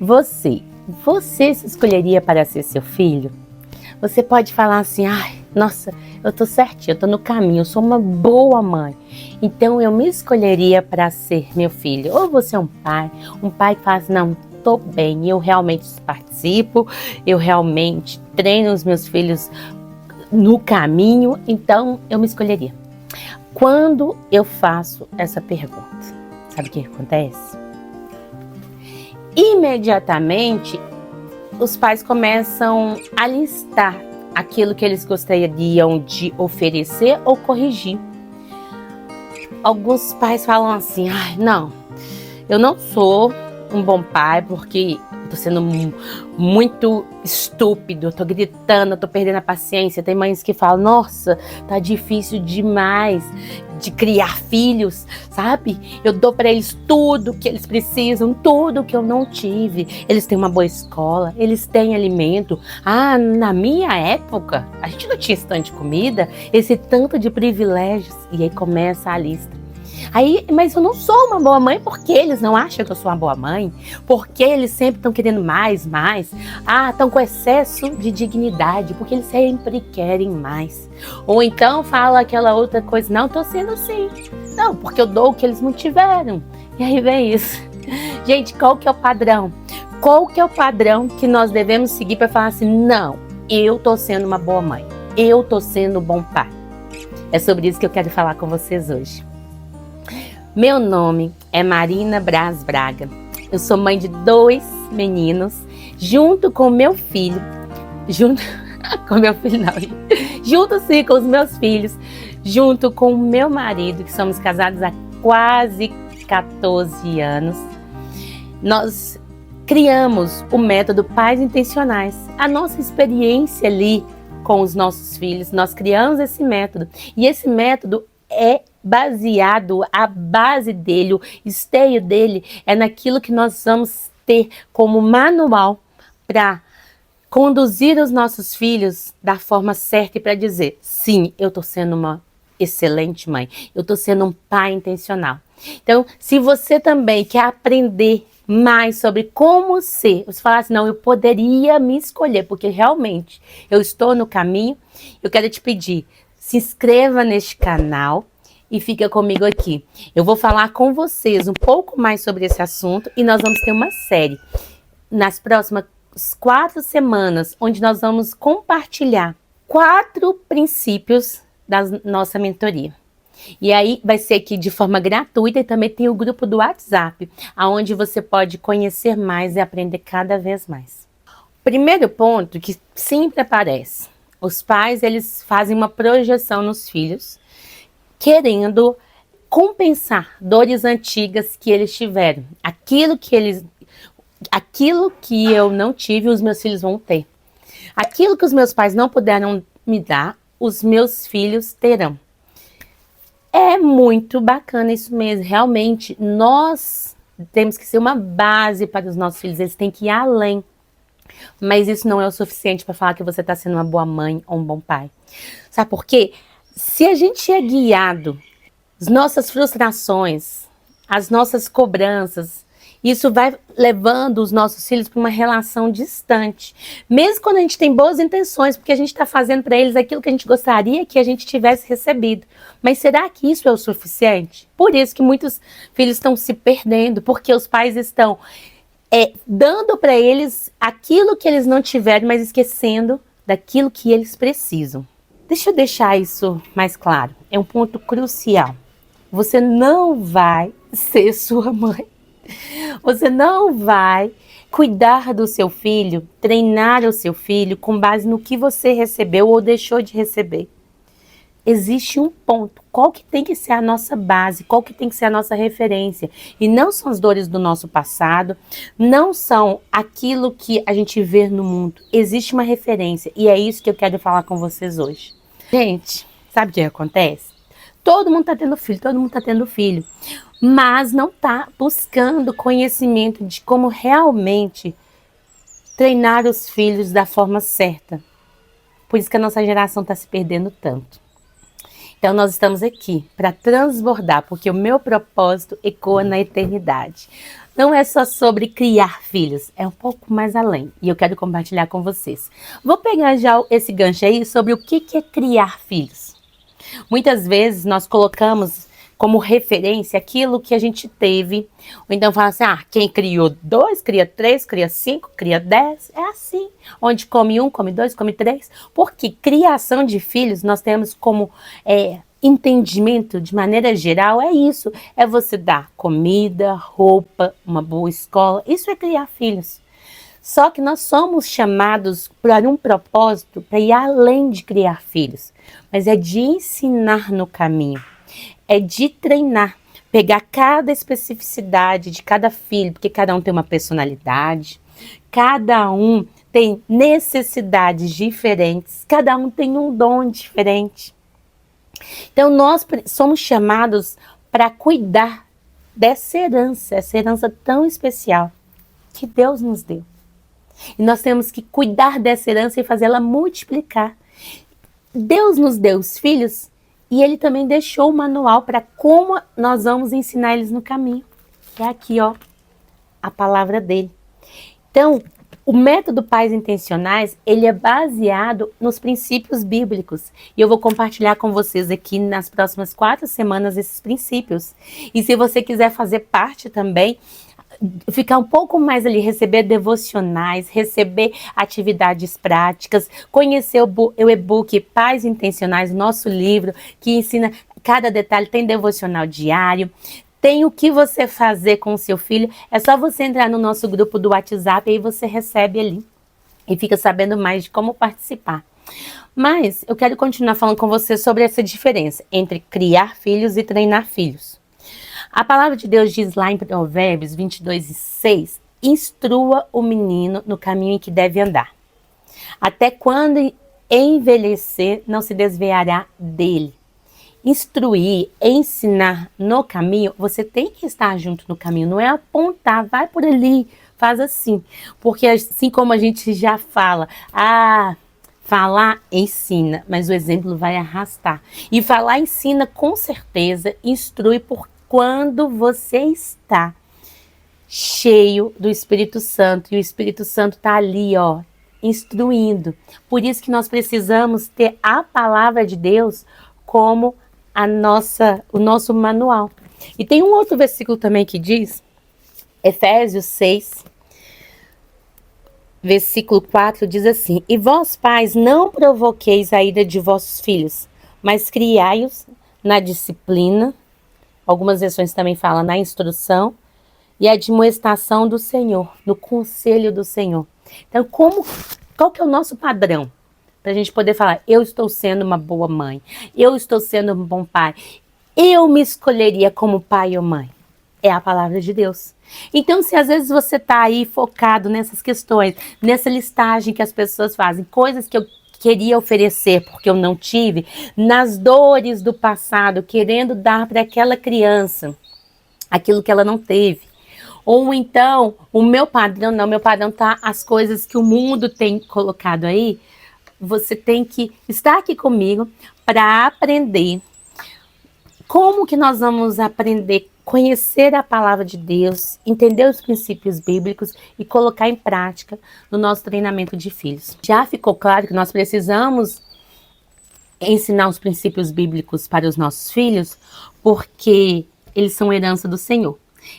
Você se escolheria para ser seu filho? Você pode falar assim, ai, nossa, eu tô certinha, eu tô no caminho, eu sou uma boa mãe. Então eu me escolheria para ser meu filho. Ou você é um pai que fala assim, não, tô bem, eu realmente participo, eu realmente treino os meus filhos no caminho, então eu me escolheria. Quando eu faço essa pergunta, sabe o que acontece? Imediatamente, os pais começam a listar aquilo que eles gostariam de oferecer ou corrigir. Alguns pais falam assim, ai, não, eu não sou um bom pai porque eu tô sendo muito estúpido, eu tô gritando, eu tô perdendo a paciência. Tem mães que falam, nossa, tá difícil demais de criar filhos, sabe? Eu dou para eles tudo que eles precisam, tudo que eu não tive. Eles têm uma boa escola, eles têm alimento. Ah, na minha época, a gente não tinha esse tanto de comida, esse tanto de privilégios. E aí começa a lista. Aí, mas eu não sou uma boa mãe porque eles não acham que eu sou uma boa mãe, porque eles sempre estão querendo mais. Ah, estão com excesso de dignidade, porque eles sempre querem mais. Ou então fala aquela outra coisa, não, tô sendo assim. Não, porque eu dou o que eles não tiveram. E aí vem isso. Gente, qual que é o padrão? Qual que é o padrão que nós devemos seguir para falar assim, não, eu tô sendo uma boa mãe, eu tô sendo um bom pai? É sobre isso que eu quero falar com vocês hoje. Meu nome é Marina Braz Braga. Eu sou mãe de 2 meninos, junto com meu filho, junto sim, com os meus filhos, junto com o meu marido, que somos casados há quase 14 anos. Nós criamos o método Pais Intencionais. A nossa experiência ali com os nossos filhos, nós criamos esse método. E esse método é baseado, a base dele, o esteio dele é naquilo que nós vamos ter como manual para conduzir os nossos filhos da forma certa e para dizer, sim, eu estou sendo uma excelente mãe, eu estou sendo um pai intencional. Então, se você também quer aprender mais sobre como ser, você fala assim, não, eu poderia me escolher, porque realmente eu estou no caminho, eu quero te pedir, se inscreva neste canal, e fica comigo aqui. Eu vou falar com vocês um pouco mais sobre esse assunto e nós vamos ter uma série nas próximas 4 semanas, onde nós vamos compartilhar 4 princípios da nossa mentoria. E aí vai ser aqui de forma gratuita e também tem o grupo do WhatsApp, onde você pode conhecer mais e aprender cada vez mais. Primeiro ponto que sempre aparece, os pais eles fazem uma projeção nos filhos, querendo compensar dores antigas que eles tiveram. Aquilo que eu não tive, os meus filhos vão ter. Aquilo que os meus pais não puderam me dar, os meus filhos terão. É muito bacana isso mesmo. Realmente, nós temos que ser uma base para os nossos filhos. Eles têm que ir além. Mas isso não é o suficiente para falar que você está sendo uma boa mãe ou um bom pai. Sabe por quê? Se a gente é guiado, as nossas frustrações, as nossas cobranças, isso vai levando os nossos filhos para uma relação distante. Mesmo quando a gente tem boas intenções, porque a gente está fazendo para eles aquilo que a gente gostaria que a gente tivesse recebido. Mas será que isso é o suficiente? Por isso que muitos filhos estão se perdendo, porque os pais estão dando para eles aquilo que eles não tiveram, mas esquecendo daquilo que eles precisam. Deixa eu deixar isso mais claro. É um ponto crucial. Você não vai ser sua mãe. Você não vai cuidar do seu filho, treinar o seu filho com base no que você recebeu ou deixou de receber. Existe um ponto. Qual que tem que ser a nossa base? Qual que tem que ser a nossa referência? E não são as dores do nosso passado, não são aquilo que a gente vê no mundo. Existe uma referência e é isso que eu quero falar com vocês hoje. Gente, sabe o que acontece? Todo mundo está tendo filho, mas não está buscando conhecimento de como realmente treinar os filhos da forma certa. Por isso que a nossa geração está se perdendo tanto. Então nós estamos aqui para transbordar, porque o meu propósito ecoa na eternidade. não é só sobre criar filhos, é um pouco mais além. E eu quero compartilhar com vocês. Vou pegar já esse gancho aí sobre o que é criar filhos. Muitas vezes nós colocamos como referência aquilo que a gente teve. Ou então fala assim, quem criou 2, cria 3, cria 5, cria 10. É assim. Onde come 1, come 2, come 3. Porque criação de filhos nós temos como entendimento de maneira geral, é isso. É você dar comida, roupa, uma boa escola. Isso é criar filhos. Só que nós somos chamados para um propósito, para ir além de criar filhos. Mas é de ensinar no caminho. É de treinar. Pegar cada especificidade de cada filho, porque cada um tem uma personalidade. Cada um tem necessidades diferentes. Cada um tem um dom diferente. Então nós somos chamados para cuidar dessa herança tão especial que Deus nos deu. E nós temos que cuidar dessa herança e fazê-la multiplicar. Deus nos deu os filhos e Ele também deixou o manual para como nós vamos ensinar eles no caminho. É aqui, a palavra dele. Então, o método Pais Intencionais, ele é baseado nos princípios bíblicos. E eu vou compartilhar com vocês aqui nas próximas 4 semanas esses princípios. E se você quiser fazer parte também, ficar um pouco mais ali, receber devocionais, receber atividades práticas, conhecer o e-book Pais Intencionais, nosso livro, que ensina cada detalhe, tem devocional diário. Tem o que você fazer com o seu filho, é só você entrar no nosso grupo do WhatsApp e aí você recebe ali e fica sabendo mais de como participar. Mas eu quero continuar falando com você sobre essa diferença entre criar filhos e treinar filhos. A palavra de Deus diz lá em Provérbios 22:6, instrua o menino no caminho em que deve andar. Até quando envelhecer, não se desviará dele. Instruir, ensinar no caminho, você tem que estar junto no caminho, não é apontar, vai por ali, faz assim. Porque assim como a gente já fala, falar ensina, mas o exemplo vai arrastar. E falar ensina com certeza, instrui por quando você está cheio do Espírito Santo, e o Espírito Santo está ali, instruindo. Por isso que nós precisamos ter a palavra de Deus como o nosso manual. E tem um outro versículo também que diz, Efésios 6, versículo 4, diz assim, e vós pais não provoqueis a ira de vossos filhos, mas criai-os na disciplina, algumas versões também falam na instrução, e admoestação do Senhor, no conselho do Senhor. Então, qual que é o nosso padrão? Para a gente poder falar, eu estou sendo uma boa mãe, eu estou sendo um bom pai, eu me escolheria como pai ou mãe. É a palavra de Deus. Então, se às vezes você está aí focado nessas questões, nessa listagem que as pessoas fazem, coisas que eu queria oferecer porque eu não tive, nas dores do passado, querendo dar para aquela criança aquilo que ela não teve. Ou então, o meu padrão tá as coisas que o mundo tem colocado aí. Você tem que estar aqui comigo para aprender. Como que nós vamos aprender? Conhecer a palavra de Deus, entender os princípios bíblicos e colocar em prática no nosso treinamento de filhos. Já ficou claro que nós precisamos ensinar os princípios bíblicos para os nossos filhos, porque eles são herança do Senhor.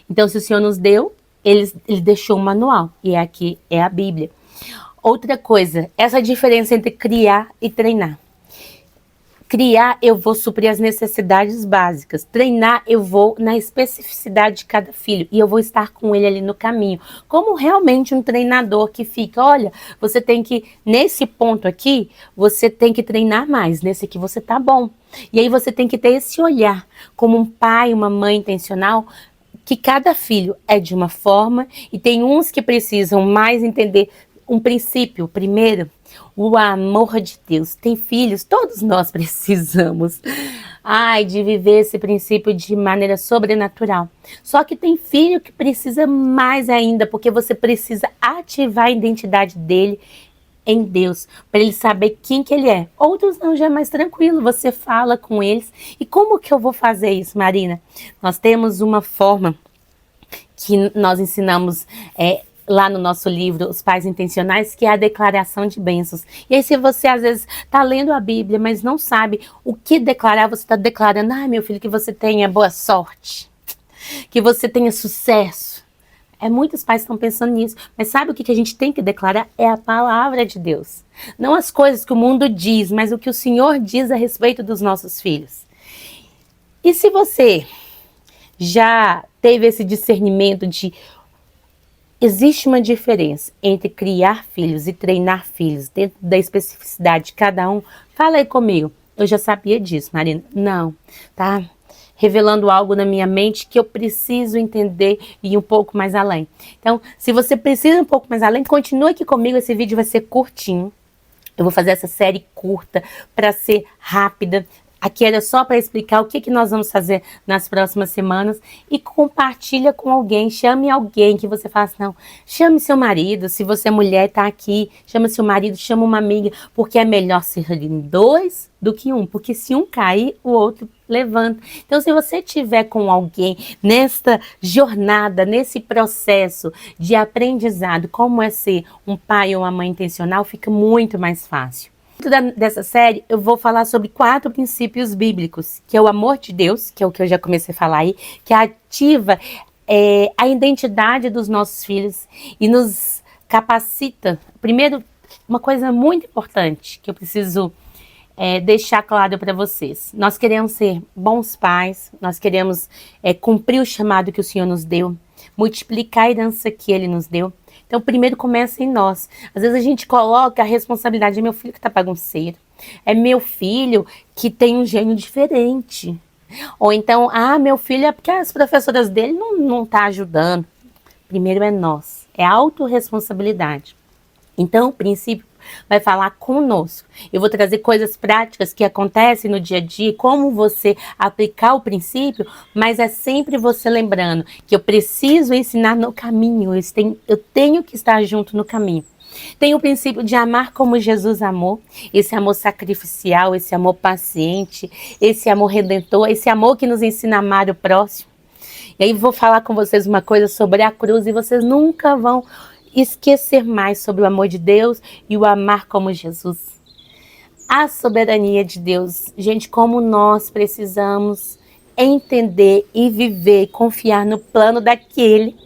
Então, se o Senhor nos deu, Ele deixou um manual, e aqui é a Bíblia. Outra coisa, essa diferença entre criar e treinar. Criar, eu vou suprir as necessidades básicas. Treinar, eu vou na especificidade de cada filho. E eu vou estar com ele ali no caminho. Como realmente um treinador que fica, olha, você tem que, nesse ponto aqui, você tem que treinar mais. Nesse aqui você tá bom. E aí você tem que ter esse olhar, como um pai, uma mãe intencional, que cada filho é de uma forma. E tem uns que precisam mais entender um princípio, primeiro, o amor de Deus. Tem filhos, todos nós precisamos, de viver esse princípio de maneira sobrenatural. Só que tem filho que precisa mais ainda, porque você precisa ativar a identidade dele em Deus, para ele saber quem que ele é. Outros não, já é mais tranquilo, você fala com eles. E como que eu vou fazer isso, Marina? Nós temos uma forma que nós ensinamos lá no nosso livro, Os Pais Intencionais, que é a declaração de bênçãos. E aí, se você às vezes está lendo a Bíblia, mas não sabe o que declarar, você está declarando: ai, meu filho, que você tenha boa sorte, que você tenha sucesso. Muitos pais estão pensando nisso, mas sabe o que a gente tem que declarar? É a palavra de Deus. Não as coisas que o mundo diz, mas o que o Senhor diz a respeito dos nossos filhos. E se você já teve esse discernimento de existe uma diferença entre criar filhos e treinar filhos dentro da especificidade de cada um, fala aí comigo. Eu já sabia disso, Marina. Não, tá? Revelando algo na minha mente que eu preciso entender e ir um pouco mais além. Então, se você precisa ir um pouco mais além, continue aqui comigo. Esse vídeo vai ser curtinho. Eu vou fazer essa série curta para ser rápida. Aqui era só para explicar o que nós vamos fazer nas próximas semanas. E compartilha com alguém, chame alguém que você faça. Não, chame seu marido, se você é mulher, está aqui. Chama seu marido, chama uma amiga, porque é melhor ser em dois do que um. Porque se um cair, o outro levanta. Então, se você tiver com alguém nesta jornada, nesse processo de aprendizado, como é ser um pai ou uma mãe intencional, fica muito mais fácil. Dentro dessa série, eu vou falar sobre 4 princípios bíblicos, que é o amor de Deus, que é o que eu já comecei a falar aí, que ativa a identidade dos nossos filhos e nos capacita. Primeiro, uma coisa muito importante que eu preciso deixar claro para vocês. Nós queremos ser bons pais, nós queremos cumprir o chamado que o Senhor nos deu, multiplicar a herança que Ele nos deu. Então, primeiro começa em nós. Às vezes a gente coloca a responsabilidade: é meu filho que tá bagunceiro, é meu filho que tem um gênio diferente. Ou então, meu filho é porque as professoras dele não tá ajudando. Primeiro é nós, é autorresponsabilidade. Então, o princípio vai falar conosco. Eu vou trazer coisas práticas que acontecem no dia a dia, como você aplicar o princípio, mas é sempre você lembrando que eu preciso ensinar no caminho, eu tenho que estar junto no caminho. Tem o princípio de amar como Jesus amou, esse amor sacrificial, esse amor paciente, esse amor redentor, esse amor que nos ensina a amar o próximo. E aí vou falar com vocês uma coisa sobre a cruz e vocês nunca vão esquecer mais sobre o amor de Deus e o amar como Jesus. A soberania de Deus. Gente, como nós precisamos entender e viver e confiar no plano daquele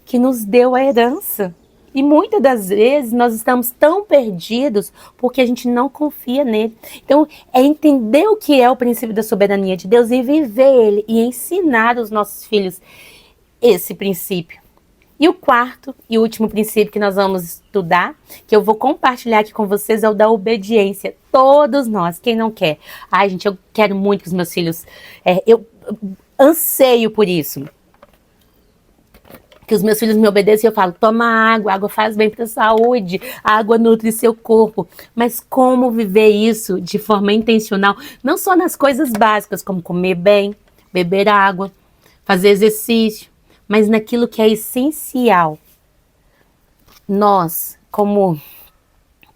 que nos deu a herança. E muitas das vezes nós estamos tão perdidos porque a gente não confia nele. Então, é entender o que é o princípio da soberania de Deus e viver ele e ensinar aos nossos filhos esse princípio. E o quarto e último princípio que nós vamos estudar, que eu vou compartilhar aqui com vocês, é o da obediência. Todos nós, quem não quer? Ai, gente, eu quero muito que os meus filhos... eu anseio por isso. Que os meus filhos me obedeçam e eu falo: toma água, água faz bem para a saúde, a água nutre seu corpo. Mas como viver isso de forma intencional? Não só nas coisas básicas, como comer bem, beber água, fazer exercício, mas naquilo que é essencial. Nós, como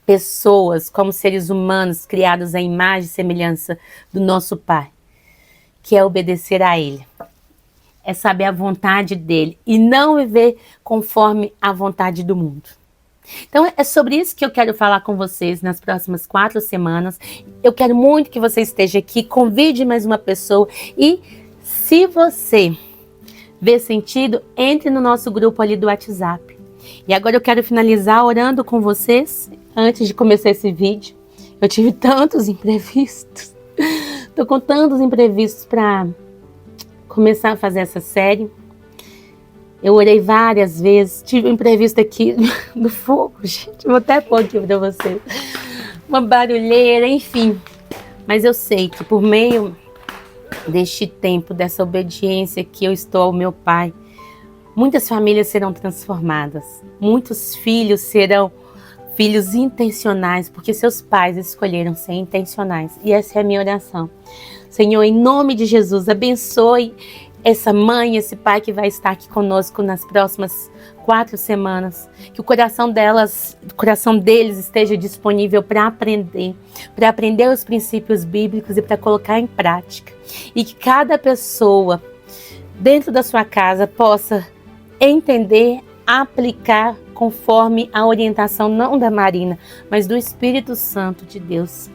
pessoas, como seres humanos criados à imagem e semelhança do nosso Pai, que é obedecer a Ele, é saber a vontade dEle e não viver conforme a vontade do mundo. Então é sobre isso que eu quero falar com vocês nas próximas 4 semanas. Eu quero muito que você esteja aqui, convide mais uma pessoa e, se você vê sentido, entre no nosso grupo ali do WhatsApp. E agora eu quero finalizar orando com vocês. Antes de começar esse vídeo, eu tive tantos imprevistos. Tô com tantos imprevistos para começar a fazer essa série. Eu orei várias vezes. Tive um imprevisto aqui do fogo, gente. Vou até pôr aqui para vocês. Uma barulheira, enfim. Mas eu sei que por meio deste tempo, dessa obediência que eu estou ao meu Pai, muitas famílias serão transformadas, muitos filhos serão filhos intencionais, porque seus pais escolheram ser intencionais. E essa é a minha oração. Senhor, em nome de Jesus, abençoe essa mãe, esse pai que vai estar aqui conosco nas próximas 4 semanas, que o coração deles esteja disponível para aprender os princípios bíblicos e para colocar em prática. E que cada pessoa dentro da sua casa possa entender, aplicar conforme a orientação não da Marina, mas do Espírito Santo de Deus.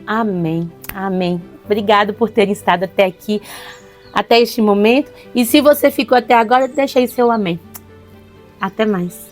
Amém. Amém. Obrigado por terem estado até aqui, até este momento. E se você ficou até agora, deixa aí seu amém. Até mais.